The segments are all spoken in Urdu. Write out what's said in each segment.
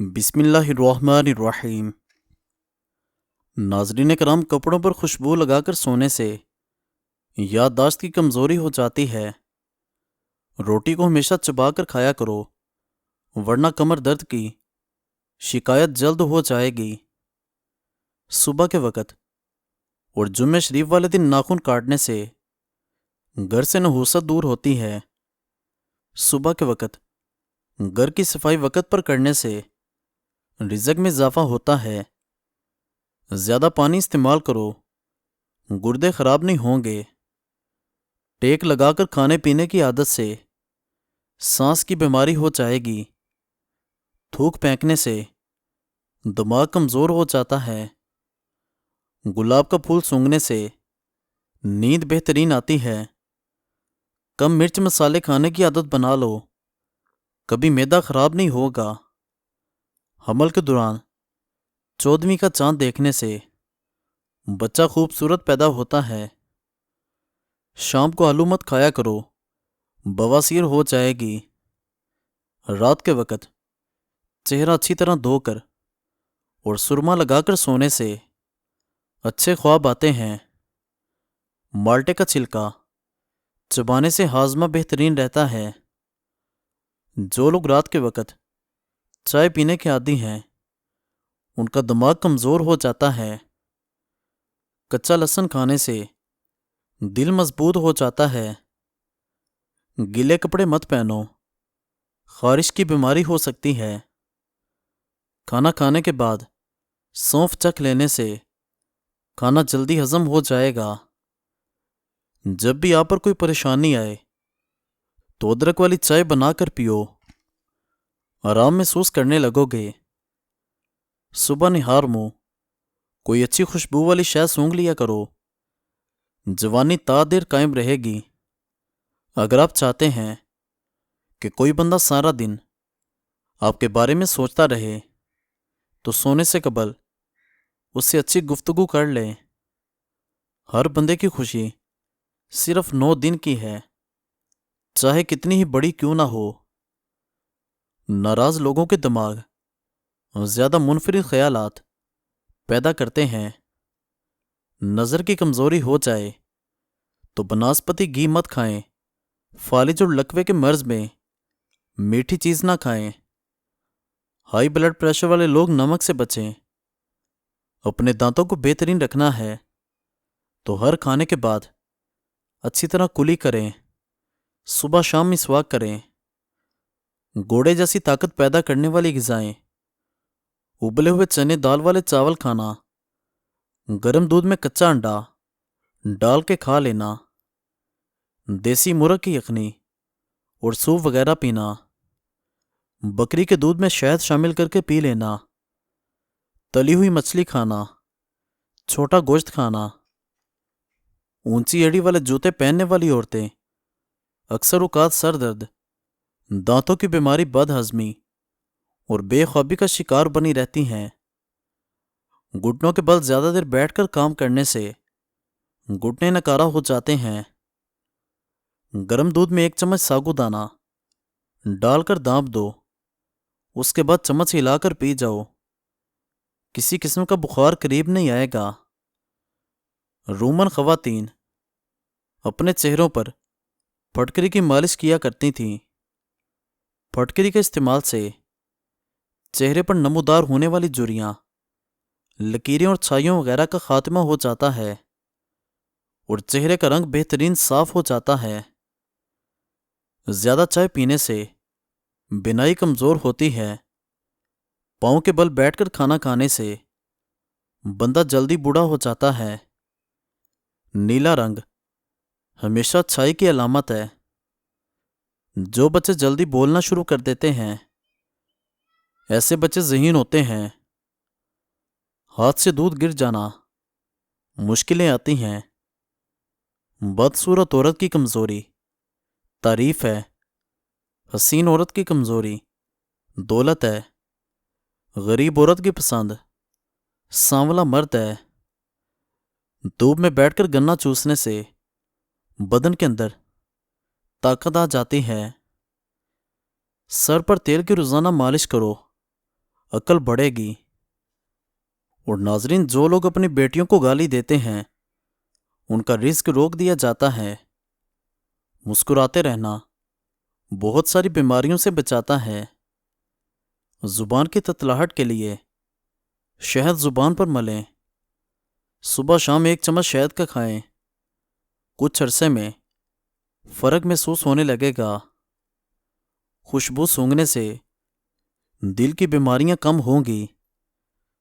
بسم اللہ الرحمن الرحیم۔ ناظرین کرام، کپڑوں پر خوشبو لگا کر سونے سے یادداشت کی کمزوری ہو جاتی ہے۔ روٹی کو ہمیشہ چبا کر کھایا کرو، ورنہ کمر درد کی شکایت جلد ہو جائے گی۔ صبح کے وقت اور جمعہ شریف والے دن ناخن کاٹنے سے گھر سے نحوست دور ہوتی ہے۔ صبح کے وقت گھر کی صفائی وقت پر کرنے سے رزق میں اضافہ ہوتا ہے۔ زیادہ پانی استعمال کرو، گردے خراب نہیں ہوں گے۔ ٹیک لگا کر کھانے پینے کی عادت سے سانس کی بیماری ہو جائے گی۔ تھوک پھینکنے سے دماغ کمزور ہو جاتا ہے۔ گلاب کا پھول سونگھنے سے نیند بہترین آتی ہے۔ کم مرچ مسالے کھانے کی عادت بنا لو، کبھی معدہ خراب نہیں ہوگا۔ حمل کے دوران 14ویں کا چاند دیکھنے سے بچہ خوبصورت پیدا ہوتا ہے۔ شام کو آلو مت کھایا کرو، بواسیر ہو جائے گی۔ رات کے وقت چہرہ اچھی طرح دھو کر اور سرما لگا کر سونے سے اچھے خواب آتے ہیں۔ مالٹے کا چھلکا چبانے سے ہاضمہ بہترین رہتا ہے۔ جو لوگ رات کے وقت چائے پینے کے عادی ہیں، ان کا دماغ کمزور ہو جاتا ہے۔ کچا لہسن کھانے سے دل مضبوط ہو جاتا ہے۔ گیلے کپڑے مت پہنو، خارش کی بیماری ہو سکتی ہے۔ کھانا کھانے کے بعد سونف چکھ لینے سے کھانا جلدی ہضم ہو جائے گا۔ جب بھی آپ پر کوئی پریشانی آئے تو ادرک والی چائے بنا کر پیو، آرام محسوس کرنے لگو گے۔ صبح نہار منہ کوئی اچھی خوشبو والی شے سونگھ لیا کرو، جوانی تا دیر قائم رہے گی۔ اگر آپ چاہتے ہیں کہ کوئی بندہ سارا دن آپ کے بارے میں سوچتا رہے تو سونے سے قبل اس سے اچھی گفتگو کر لیں۔ ہر بندے کی خوشی صرف 9 دن کی ہے، چاہے کتنی ہی بڑی کیوں نہ ہو۔ ناراض لوگوں کے دماغ زیادہ منفرد خیالات پیدا کرتے ہیں۔ نظر کی کمزوری ہو جائے تو بناسپتی گھی مت کھائیں۔ فالج اور لکوے کے مرض میں میٹھی چیز نہ کھائیں۔ ہائی بلڈ پریشر والے لوگ نمک سے بچیں۔ اپنے دانتوں کو بہترین رکھنا ہے تو ہر کھانے کے بعد اچھی طرح کلی کریں۔ صبح شام مسواک کریں۔ گوڑے جیسی طاقت پیدا کرنے والی غذائیں، ابلے ہوئے چنے دال والے چاول کھانا، گرم دودھ میں کچا انڈا ڈال کے کھا لینا، دیسی مرغ کی یخنی اور سوپ وغیرہ پینا، بکری کے دودھ میں شہد شامل کر کے پی لینا، تلی ہوئی مچھلی کھانا، چھوٹا گوشت کھانا۔ اونچی ایڑی والے جوتے پہننے والی عورتیں اکثر اوقات سر درد، دانتوں کی بیماری، بد ہضمی اور بے خوابی کا شکار بنی رہتی ہیں۔ گھٹنوں کے بل زیادہ دیر بیٹھ کر کام کرنے سے گھٹنے نکارہ ہو جاتے ہیں۔ گرم دودھ میں 1 چمچ ساگو دانہ ڈال کر دانپ دو، اس کے بعد چمچ ہلا کر پی جاؤ۔ کسی قسم کا بخار قریب نہیں آئے گا۔ رومن خواتین اپنے چہروں پر پھٹکری کی مالش کیا کرتی تھیں۔ پھٹکری کے استعمال سے چہرے پر نمودار ہونے والی جھریاں، لکیریں اور چھائیوں وغیرہ کا خاتمہ ہو جاتا ہے اور چہرے کا رنگ بہترین صاف ہو جاتا ہے۔ زیادہ چائے پینے سے بینائی کمزور ہوتی ہے۔ پاؤں کے بل بیٹھ کر کھانا کھانے سے بندہ جلدی بوڑھا ہو جاتا ہے۔ نیلا رنگ ہمیشہ اچھائی کی علامت ہے۔ جو بچے جلدی بولنا شروع کر دیتے ہیں، ایسے بچے ذہین ہوتے ہیں۔ ہاتھ سے دودھ گر جانا، مشکلیں آتی ہیں۔ بدصورت عورت کی کمزوری تعریف ہے، حسین عورت کی کمزوری دولت ہے، غریب عورت کی پسند سانولا مرد ہے۔ دھوپ میں بیٹھ کر گنا چوسنے سے بدن کے اندر طاقت آ جاتی ہے۔ سر پر تیل کی روزانہ مالش کرو، عقل بڑھے گی۔ اور ناظرین، جو لوگ اپنی بیٹیوں کو گالی دیتے ہیں ان کا رزق روک دیا جاتا ہے۔ مسکراتے رہنا بہت ساری بیماریوں سے بچاتا ہے۔ زبان کی تتلاہٹ کے لیے شہد زبان پر ملیں، صبح شام 1 چمچ شہد کا کھائیں، کچھ عرصے میں فرق محسوس ہونے لگے گا۔ خوشبو سونگھنے سے دل کی بیماریاں کم ہوں گی۔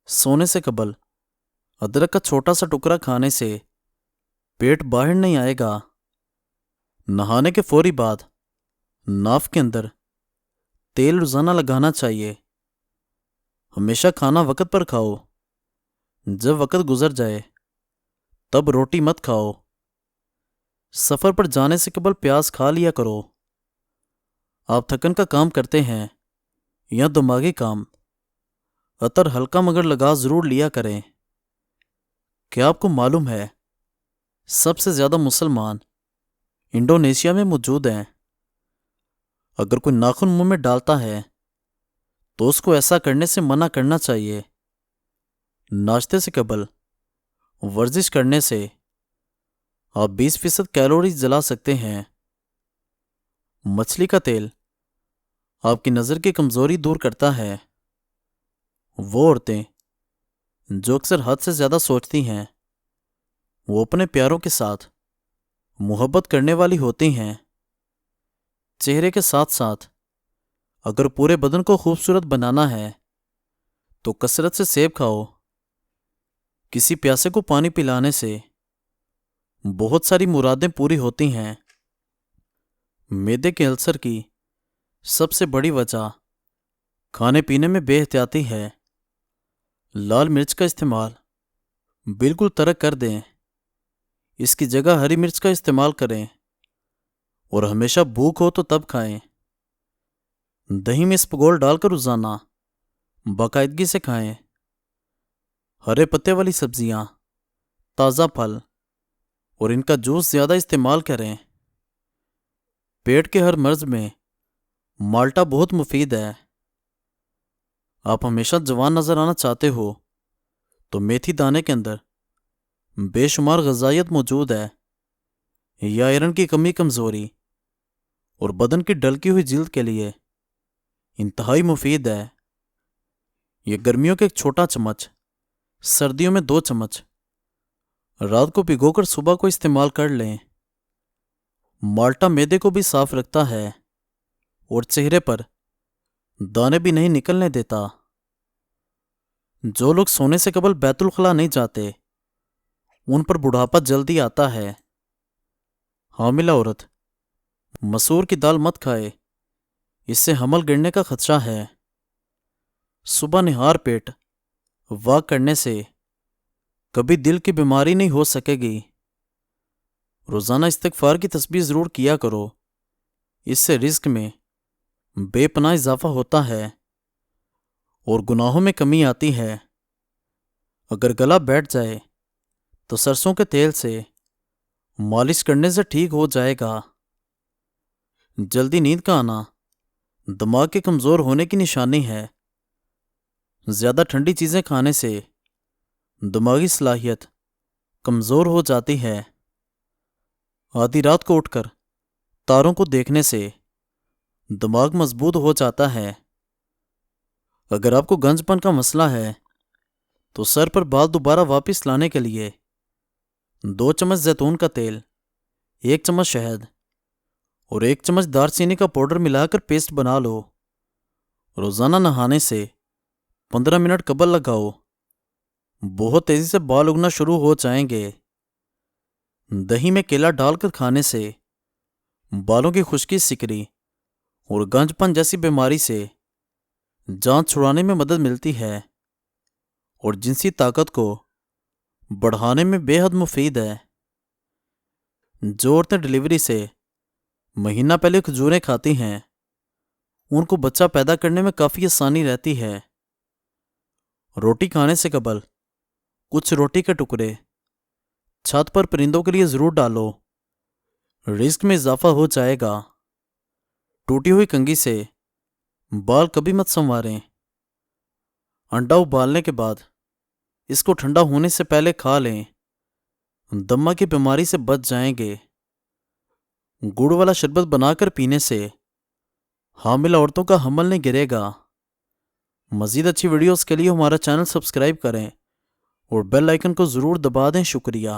سونے سے قبل ادرک کا چھوٹا سا ٹکڑا کھانے سے پیٹ باہر نہیں آئے گا۔ نہانے کے فوری بعد ناف کے اندر تیل روزانہ لگانا چاہیے۔ ہمیشہ کھانا وقت پر کھاؤ۔ جب وقت گزر جائے تب روٹی مت کھاؤ۔ سفر پر جانے سے قبل پیاز کھا لیا کرو۔ آپ تھکن کا کام کرتے ہیں یا دماغی کام، عطر ہلکا مگر لگا ضرور لیا کریں۔ کیا آپ کو معلوم ہے سب سے زیادہ مسلمان انڈونیشیا میں موجود ہیں؟ اگر کوئی ناخن منہ میں ڈالتا ہے تو اس کو ایسا کرنے سے منع کرنا چاہیے۔ ناشتے سے قبل ورزش کرنے سے آپ 20% کیلوریز جلا سکتے ہیں۔ مچھلی کا تیل آپ کی نظر کی کمزوری دور کرتا ہے۔ وہ عورتیں جو اکثر حد سے زیادہ سوچتی ہیں وہ اپنے پیاروں کے ساتھ محبت کرنے والی ہوتی ہیں۔ چہرے کے ساتھ ساتھ اگر پورے بدن کو خوبصورت بنانا ہے تو کثرت سے سیب کھاؤ۔ کسی پیاسے کو پانی پلانے سے بہت ساری مرادیں پوری ہوتی ہیں۔ معدے کے السر کی سب سے بڑی وجہ کھانے پینے میں بے احتیاطی ہے۔ لال مرچ کا استعمال بالکل ترک کر دیں، اس کی جگہ ہری مرچ کا استعمال کریں، اور ہمیشہ بھوک ہو تو تب کھائیں۔ دہی میں اسپغول ڈال کر روزانہ باقاعدگی سے کھائیں۔ ہرے پتے والی سبزیاں، تازہ پھل اور ان کا جوس زیادہ استعمال کریں۔ پیٹ کے ہر مرض میں مالٹا بہت مفید ہے۔ آپ ہمیشہ جوان نظر آنا چاہتے ہو تو میتھی دانے کے اندر بے شمار غذائیت موجود ہے۔ یہ آئرن کی کمی، کمزوری اور بدن کی ڈھلکی ہوئی جلد کے لیے انتہائی مفید ہے۔ یہ گرمیوں کے 1 چھوٹا چمچ، سردیوں میں 2 چمچ رات کو بھگو کر صبح کو استعمال کر لیں۔ مالٹا معدے کو بھی صاف رکھتا ہے اور چہرے پر دانے بھی نہیں نکلنے دیتا۔ جو لوگ سونے سے قبل بیت الخلاء نہیں جاتے ان پر بڑھاپا جلدی آتا ہے۔ حاملہ عورت مسور کی دال مت کھائے، اس سے حمل گرنے کا خدشہ ہے۔ صبح نہار پیٹ واک کرنے سے کبھی دل کی بیماری نہیں ہو سکے گی۔ روزانہ استغفار کی تسبیح ضرور کیا کرو، اس سے رزق میں بے پناہ اضافہ ہوتا ہے اور گناہوں میں کمی آتی ہے۔ اگر گلا بیٹھ جائے تو سرسوں کے تیل سے مالش کرنے سے ٹھیک ہو جائے گا۔ جلدی نیند کا آنا دماغ کے کمزور ہونے کی نشانی ہے۔ زیادہ ٹھنڈی چیزیں کھانے سے دماغی صلاحیت کمزور ہو جاتی ہے۔ آدھی رات کو اٹھ کر تاروں کو دیکھنے سے دماغ مضبوط ہو جاتا ہے۔ اگر آپ کو گنج پن کا مسئلہ ہے تو سر پر بال دوبارہ واپس لانے کے لیے 2 چمچ زیتون کا تیل، 1 چمچ شہد اور 1 چمچ دار چینی کا پاؤڈر ملا کر پیسٹ بنا لو۔ روزانہ نہانے سے 15 منٹ قبل لگاؤ، بہت تیزی سے بال اگنا شروع ہو جائیں گے۔ دہی میں کیلا ڈال کر کھانے سے بالوں کی خشکی، سکری اور گنج پن جیسی بیماری سے جان چھڑانے میں مدد ملتی ہے اور جنسی طاقت کو بڑھانے میں بے حد مفید ہے۔ جو عورتیں ڈلیوری سے مہینہ پہلے کھجوریں کھاتی ہیں ان کو بچہ پیدا کرنے میں کافی آسانی رہتی ہے۔ روٹی کھانے سے قبل کچھ روٹی کے ٹکڑے چھت پر پرندوں کے لیے ضرور ڈالو، رزق میں اضافہ ہو جائے گا۔ ٹوٹی ہوئی کنگھی سے بال کبھی مت سنواریں۔ انڈا ابالنے کے بعد اس کو ٹھنڈا ہونے سے پہلے کھا لیں، دمہ کی بیماری سے بچ جائیں گے۔ گڑ والا شربت بنا کر پینے سے حامل عورتوں کا حمل نہیں گرے گا۔ مزید اچھی ویڈیوز کے لیے ہمارا چینل سبسکرائب کریں اور بیل آئیکن کو ضرور دبا دیں۔ شکریہ۔